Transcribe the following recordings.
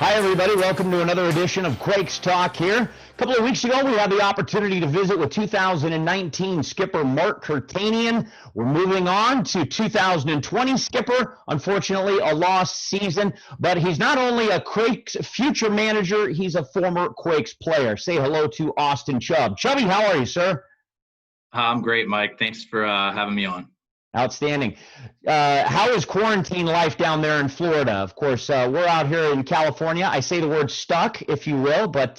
Hi, everybody. Welcome to another edition of Quakes Talk here. A couple of weeks ago, we had the opportunity to visit with 2019 skipper Mark Kurtanian. We're moving on to 2020 skipper. Unfortunately, a lost season, but he's not only a Quakes future manager, he's a former Quakes player. Say hello to Austin Chubb. Chubby, how are you, sir? I'm great, Mike. Thanks for having me on. Outstanding. How is quarantine life down there in Florida? Of course, we're out here in California. I say the word stuck, if you will, but,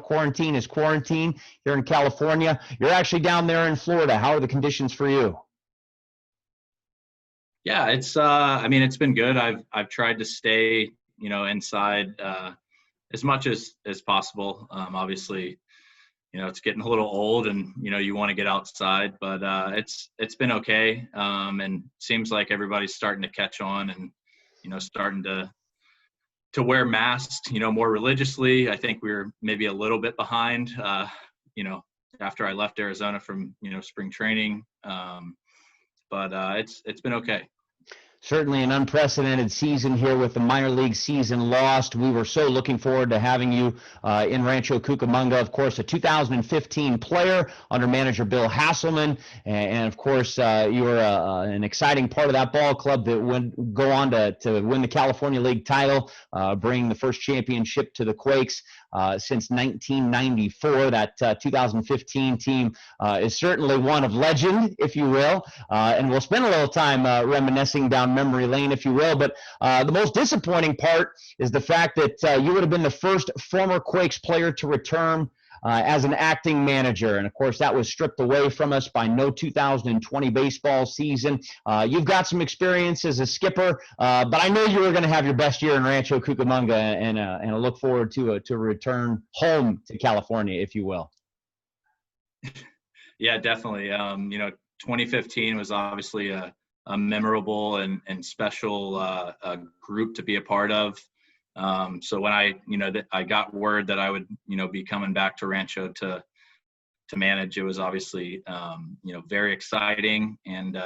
quarantine is quarantine here in California. You're actually down there in Florida. How are the conditions for you? Yeah, it's been good. I've tried to stay, inside as much as possible. Obviously, it's getting a little old and, you want to get outside, but it's been okay. And seems like everybody's starting to catch on and, starting to wear masks, more religiously. I think we were maybe a little bit behind, after I left Arizona from, spring training. But it's been okay. Certainly an unprecedented season here with the minor league season lost. We were so looking forward to having you in Rancho Cucamonga. Of course, a 2015 player under manager Bill Hasselman. And of course, you were an exciting part of that ball club that would go on to win the California League title, bring the first championship to the Quakes since 1994. That 2015 team is certainly one of legend, if you will. And we'll spend a little time reminiscing down memory lane, if you will. But the most disappointing part is the fact that you would have been the first former Quakes player to return as an acting manager. And of course, that was stripped away from us by no 2020 baseball season. You've got some experience as a skipper, but I know you were going to have your best year in Rancho Cucamonga, and I look forward to a return home to California, if you will. Yeah, definitely. 2015 was obviously a memorable and special group to be a part of. So when I got word that I would, be coming back to Rancho to manage, it was obviously, very exciting. And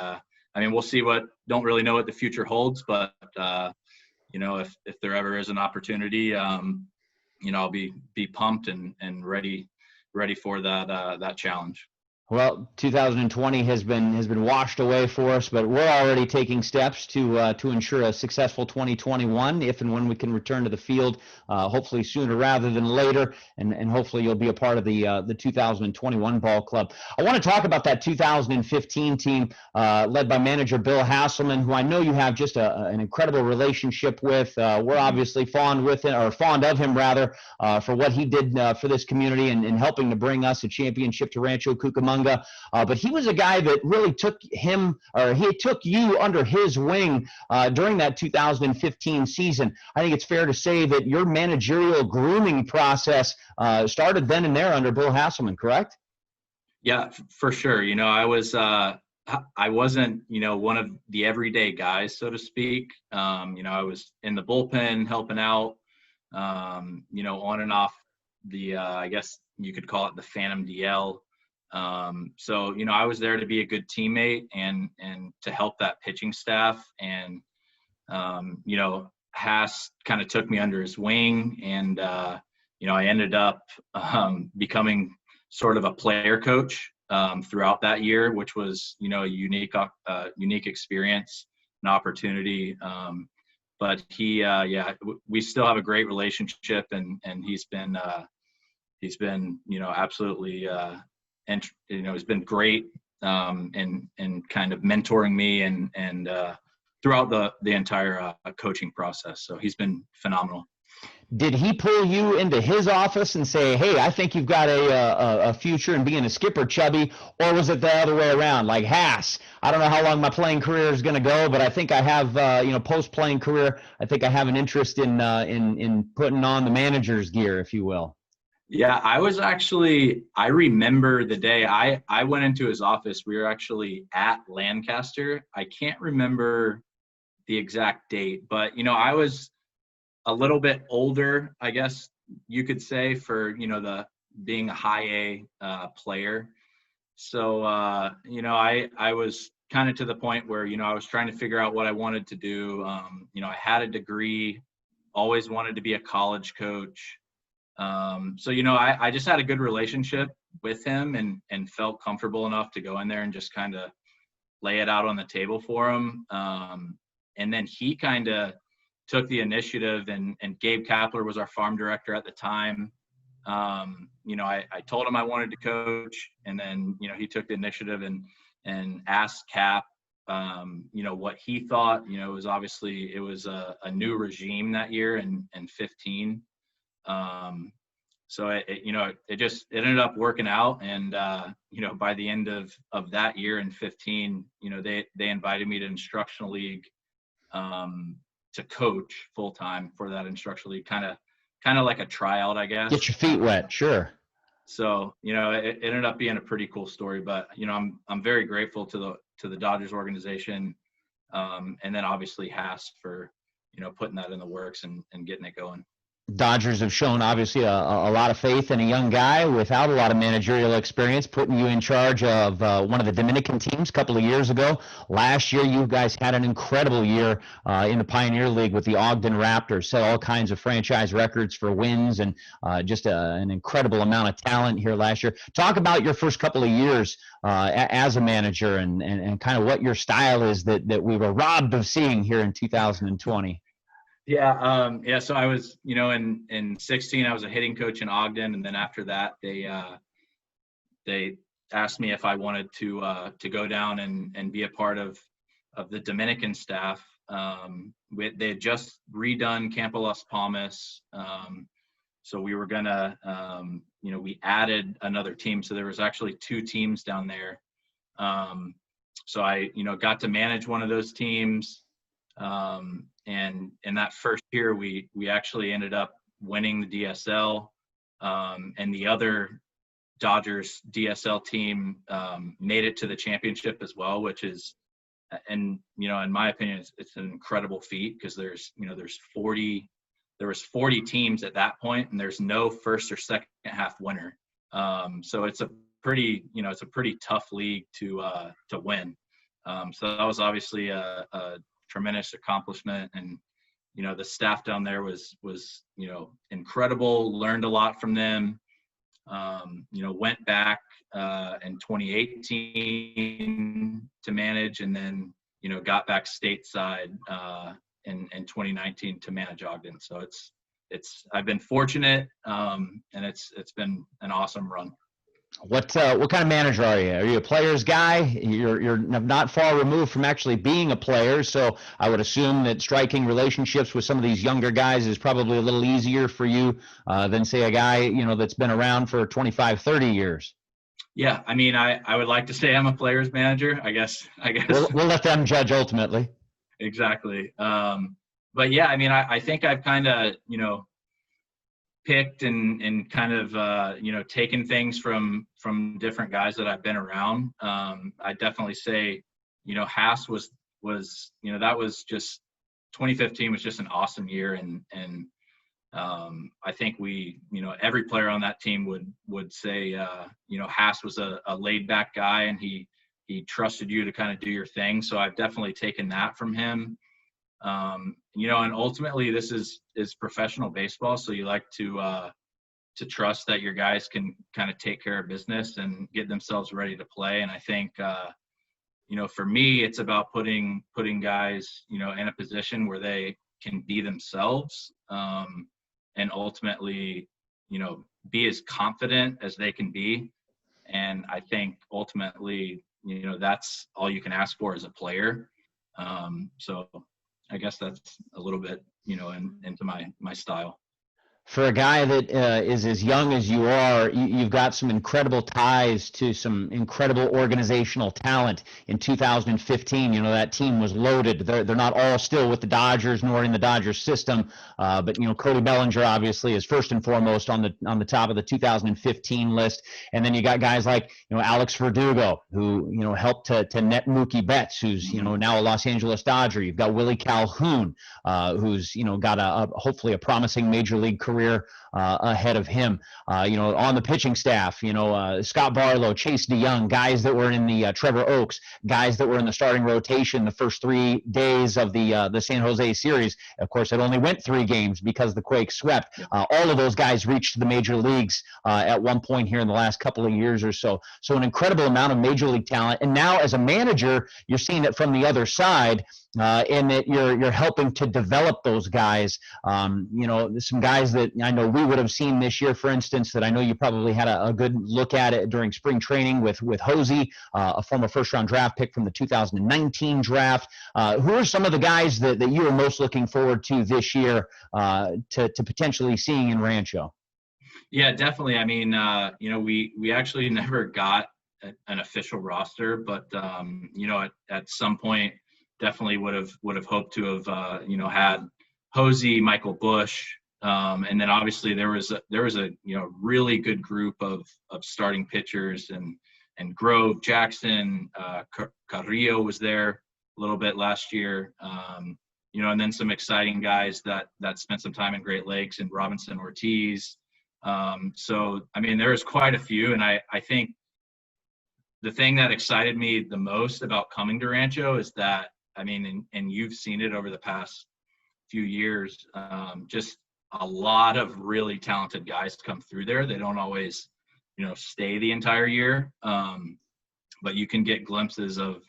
we'll see don't really know what the future holds, but, if there ever is an opportunity, I'll be pumped and ready for that challenge. Well, 2020 has been washed away for us, but we're already taking steps to ensure a successful 2021, if and when we can return to the field, hopefully sooner rather than later, and hopefully you'll be a part of the 2021 ball club. I want to talk about that 2015 team led by manager Bill Hasselman, who I know you have just an incredible relationship with. We're obviously fond of him rather, for what he did for this community and helping to bring us a championship to Rancho Cucamonga. But he was a guy that really took you under his wing during that 2015 season. I think it's fair to say that your managerial grooming process started then and there under Bill Hasselman, correct? Yeah, for sure. I wasn't, one of the everyday guys, so to speak. I was in the bullpen helping out, on and off the, I guess you could call it the Phantom DL. So, I was there to be a good teammate and to help that pitching staff. And, Haas kind of took me under his wing, and, I ended up becoming sort of a player coach throughout that year, which was, a unique experience and opportunity. But we still have a great relationship, and he's been absolutely and he's been great and kind of mentoring me and throughout the entire coaching process. So he's been phenomenal. Did he pull you into his office and say, "Hey, I think you've got a future in being a skipper, Chubby," or was it the other way around? Like, Haas, I don't know how long my playing career is going to go, but I think I have, post-playing career, I think I have an interest in putting on the manager's gear, if you will. Yeah, I remember the day I went into his office. We were actually at Lancaster. I can't remember the exact date, but, I was a little bit older, I guess you could say, for, the being a high A player. So, I was kind of to the point where, I was trying to figure out what I wanted to do. I had a degree always wanted to be a college coach. So, I just had a good relationship with him and felt comfortable enough to go in there and just kind of lay it out on the table for him. And then he kind of took the initiative, and Gabe Kapler was our farm director at the time. I told him I wanted to coach, and then, he took the initiative and asked Cap, what he thought. It was obviously, it was a new regime that year in 15. So it ended up working out. And, by the end of that year in 15, they invited me to instructional league, to coach full time for that instructional league, kind of like a tryout, I guess. Get your feet wet. Sure. So, it ended up being a pretty cool story, but, I'm very grateful to the Dodgers organization. And then obviously Haas for, putting that in the works and getting it going. Dodgers have shown obviously a lot of faith in a young guy without a lot of managerial experience, putting you in charge of one of the Dominican teams a couple of years ago. Last year, you guys had an incredible year in the Pioneer League with the Ogden Raptors, set all kinds of franchise records for wins, and just an incredible amount of talent here last year. Talk about your first couple of years as a manager and kind of what your style is that we were robbed of seeing here in 2020. Yeah. So I was, in 16, I was a hitting coach in Ogden. And then after that, they asked me if I wanted to go down and be a part of the Dominican staff. They had just redone Campo Las Palmas. So we were gonna, we added another team. So there was actually 2 teams down there. So I, got to manage one of those teams. And in that first year, we actually ended up winning the DSL, and the other Dodgers DSL team made it to the championship as well, which is, and in my opinion, it's an incredible feat, because there was 40 teams at that point, and there's no first or second half winner. So it's a pretty tough league to win. So that was obviously a tremendous accomplishment, and the staff down there was incredible. Learned a lot from them. Went back in 2018 to manage, and then got back stateside in 2019 to manage Ogden. So I've been fortunate, and it's been an awesome run. What kind of manager are you? Are you a player's guy? You're not far removed from actually being a player, so I would assume that striking relationships with some of these younger guys is probably a little easier for you than, say, a guy that's been around for 25, 30 years. Yeah, I mean, I would like to say I'm a player's manager. I guess. We'll let them judge ultimately. Exactly. But yeah, I mean, I think I've kind of picked and kind of taken things from different guys that I've been around. I definitely say Haas was that was just 2015 was just an awesome year, and I think we every player on that team would say Haas was a laid back guy, and he trusted you to kind of do your thing. So I've definitely taken that from him. And ultimately this is professional baseball. So you like to trust that your guys can kind of take care of business and get themselves ready to play. And I think, for me, it's about putting guys, in a position where they can be themselves, and ultimately, be as confident as they can be. And I think ultimately, that's all you can ask for as a player. So I guess that's a little bit, into my style. For a guy that is as young as you are, you've got some incredible ties to some incredible organizational talent. In 2015, that team was loaded. They're not all still with the Dodgers nor in the Dodgers system, but Cody Bellinger obviously is first and foremost on the top of the 2015 list. And then you got guys like Alex Verdugo, who helped to net Mookie Betts, who's now a Los Angeles Dodger. You've got Willie Calhoun, who's got hopefully a promising major league career career ahead of him. On the pitching staff, Scott Barlow, Chase DeYoung, guys that were in the Trevor Oaks, guys that were in the starting rotation the first 3 days of the San Jose series. Of course, it only went 3 games because the Quakes swept. All of those guys reached the major leagues at one point here in the last couple of years or so. So an incredible amount of major league talent. And now as a manager, you're seeing it from the other side. In that you're helping to develop those guys. Some guys that I know we would have seen this year, for instance, that I know you probably had a good look at it during spring training with Hosey, a former first-round draft pick from the 2019 draft. Who are some of the guys that you are most looking forward to this year to potentially seeing in Rancho? Yeah, definitely. I mean, we actually never got an official roster, but at some point, definitely would have hoped to have had Hosey, Michael Bush, and then obviously there was a really good group of starting pitchers and Grove, Jackson, Carrillo was there a little bit last year, and then some exciting guys that spent some time in Great Lakes and Robinson Ortiz. So I mean there was quite a few, and I think the thing that excited me the most about coming to Rancho is that, I mean, and you've seen it over the past few years, just a lot of really talented guys come through there. They don't always, stay the entire year, but you can get glimpses of,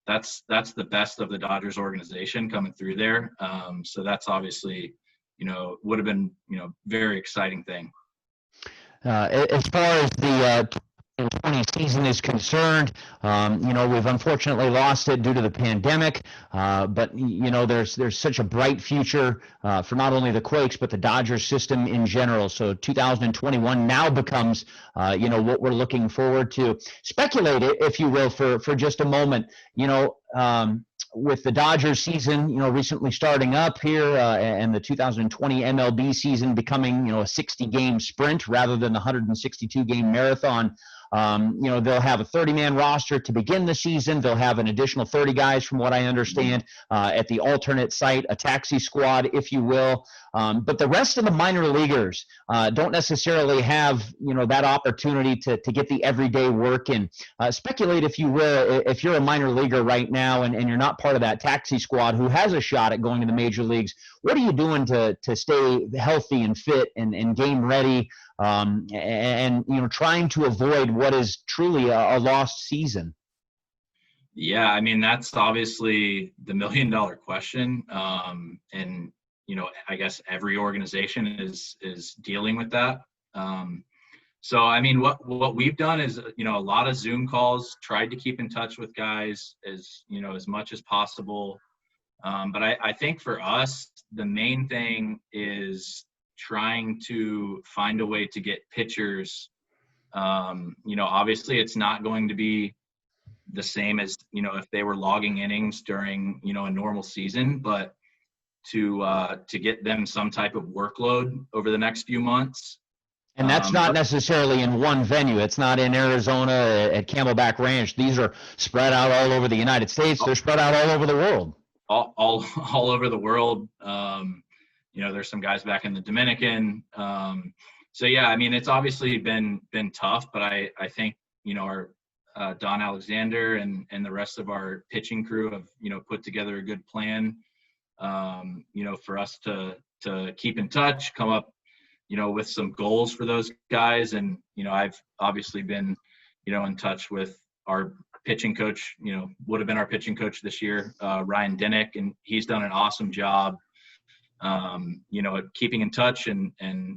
that's the best of the Dodgers organization coming through there. So that's obviously, would have been, very exciting thing. As far as the 2020 season is concerned, we've unfortunately lost it due to the pandemic, but there's such a bright future for not only the Quakes but the Dodgers system in general. So 2021 now becomes what we're looking forward to. Speculate it, if you will, for just a moment. With the Dodgers season, recently starting up here, and the 2020 MLB season becoming, a 60-game sprint rather than the 162-game marathon. They'll have a 30-man roster to begin the season. They'll have an additional 30 guys, from what I understand, at the alternate site, a taxi squad, if you will. But the rest of the minor leaguers don't necessarily have, that opportunity to get the everyday work in. Speculate, if you will, if you're a minor leaguer right now and you're not part of that taxi squad who has a shot at going to the major leagues, what are you doing to stay healthy and fit and game ready, and trying to avoid what is truly a lost season? Yeah, I mean, that's obviously the $1 million question. And, I guess every organization is dealing with that. So, I mean, what we've done is, a lot of Zoom calls, tried to keep in touch with guys as much as possible. But I think for us, the main thing is trying to find a way to get pitchers. Obviously it's not going to be the same as, if they were logging innings during, a normal season, but to get them some type of workload over the next few months. And that's not necessarily in one venue. It's not in Arizona at Camelback Ranch. These are spread out all over the United States. They're spread out all over the world. All over the world. There's some guys back in the Dominican. So yeah, I mean, it's obviously been tough, but I think, our Don Alexander and the rest of our pitching crew have, put together a good plan, for us to keep in touch, come up, with some goals for those guys. And, I've obviously been, in touch with our pitching coach, would have been our pitching coach this year, Ryan Dinnick, and he's done an awesome job, keeping in touch and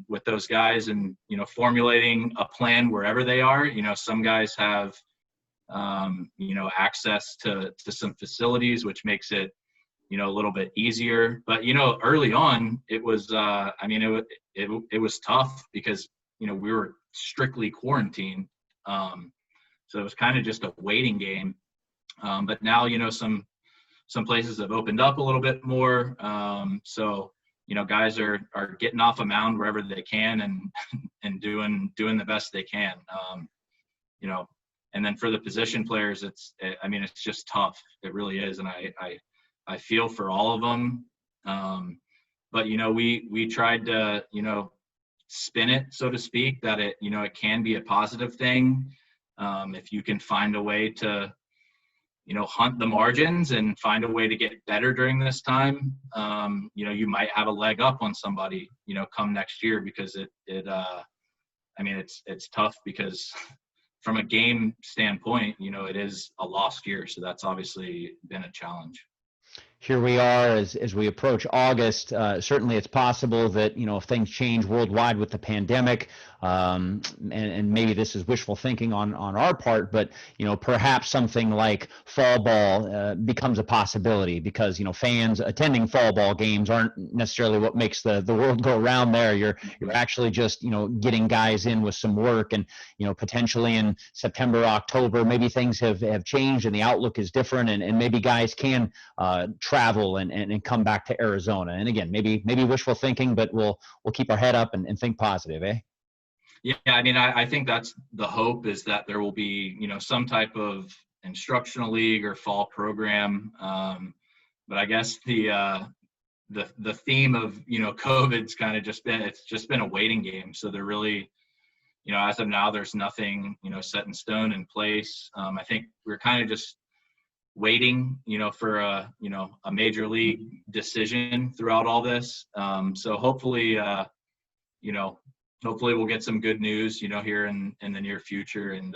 with those guys and, formulating a plan wherever they are. Some guys have, access to some facilities, which makes it, a little bit easier. But, early on it was, it was tough because, we were strictly quarantined. So it was kind of just a waiting game. But now, some places have opened up a little bit more. So, guys are getting off a mound wherever they can and doing the best they can. And then for the position players, it's just tough. It really is. And I feel for all of them. But, we tried to, spin it, so to speak, that it, you know, it can be a positive thing. If you can find a way to, you know, hunt the margins and find a way to get better during this time, you know, you might have a leg up on somebody, you know, come next year, because I mean, it's tough because from a game standpoint, you know, it is a lost year. So that's obviously been a challenge. Here we are as we approach August. Certainly it's possible that, you know, if things change worldwide with the pandemic, and maybe this is wishful thinking on our part, but, you know, perhaps something like fall ball becomes a possibility, because, you know, fans attending fall ball games aren't necessarily what makes the world go around there. You're actually just, you know, getting guys in with some work, and, you know, potentially in September, October, maybe things have changed and the outlook is different, and maybe guys can travel and come back to Arizona. And again, maybe wishful thinking, but we'll keep our head up and think positive, eh? Yeah, I mean, I think that's the hope, is that there will be, you know, some type of instructional league or fall program. But I guess the theme of, you know, COVID's kind of it's just been a waiting game. So they're really, you know, as of now, there's nothing, you know, set in stone in place. I think we're kind of just waiting, you know, for a major league decision throughout all this. So hopefully, you know, hopefully we'll get some good news, you know, here in the near future. And,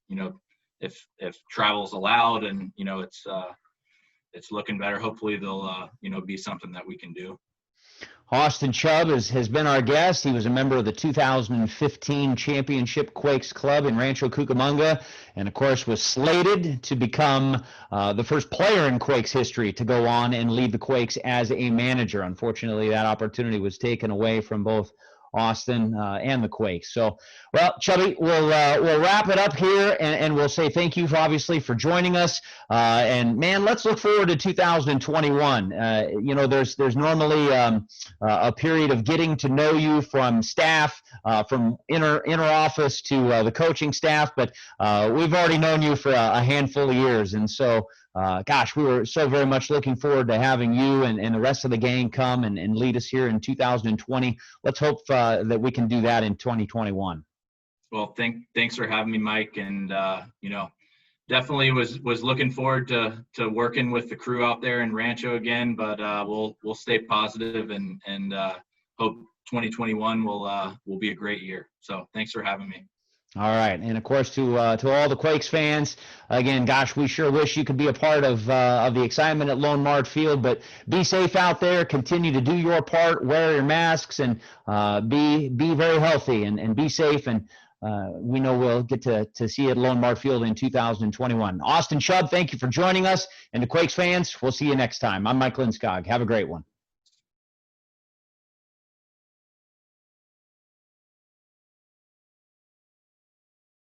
you know, if travel's allowed and, you know, it's looking better, hopefully there'll, you know, be something that we can do. Austin Chubb has been our guest. He was a member of the 2015 Championship Quakes Club in Rancho Cucamonga, and of course was slated to become the first player in Quakes history to go on and lead the Quakes as a manager. Unfortunately, that opportunity was taken away from both Austin and the Quakes. So, well, Chubby, we'll wrap it up here, and we'll say thank you obviously for joining us. And man, let's look forward to 2021. You know, there's normally a period of getting to know you from staff, from inner office to the coaching staff, but we've already known you for a handful of years, and so. Gosh, we were so very much looking forward to having you and the rest of the gang come and lead us here in 2020. Let's hope that we can do that in 2021. Well, thanks for having me, Mike. And, you know, definitely was looking forward to working with the crew out there in Rancho again, but we'll stay positive and hope 2021 will be a great year. So thanks for having me. All right, and of course to all the Quakes fans, again, gosh, we sure wish you could be a part of the excitement at Lone Mart Field. But be safe out there. Continue to do your part. Wear your masks, and be very healthy and be safe. And we know we'll get to see you at Lone Mart Field in 2021. Austin Chubb, thank you for joining us. And to Quakes fans, we'll see you next time. I'm Mike Lindskog. Have a great one.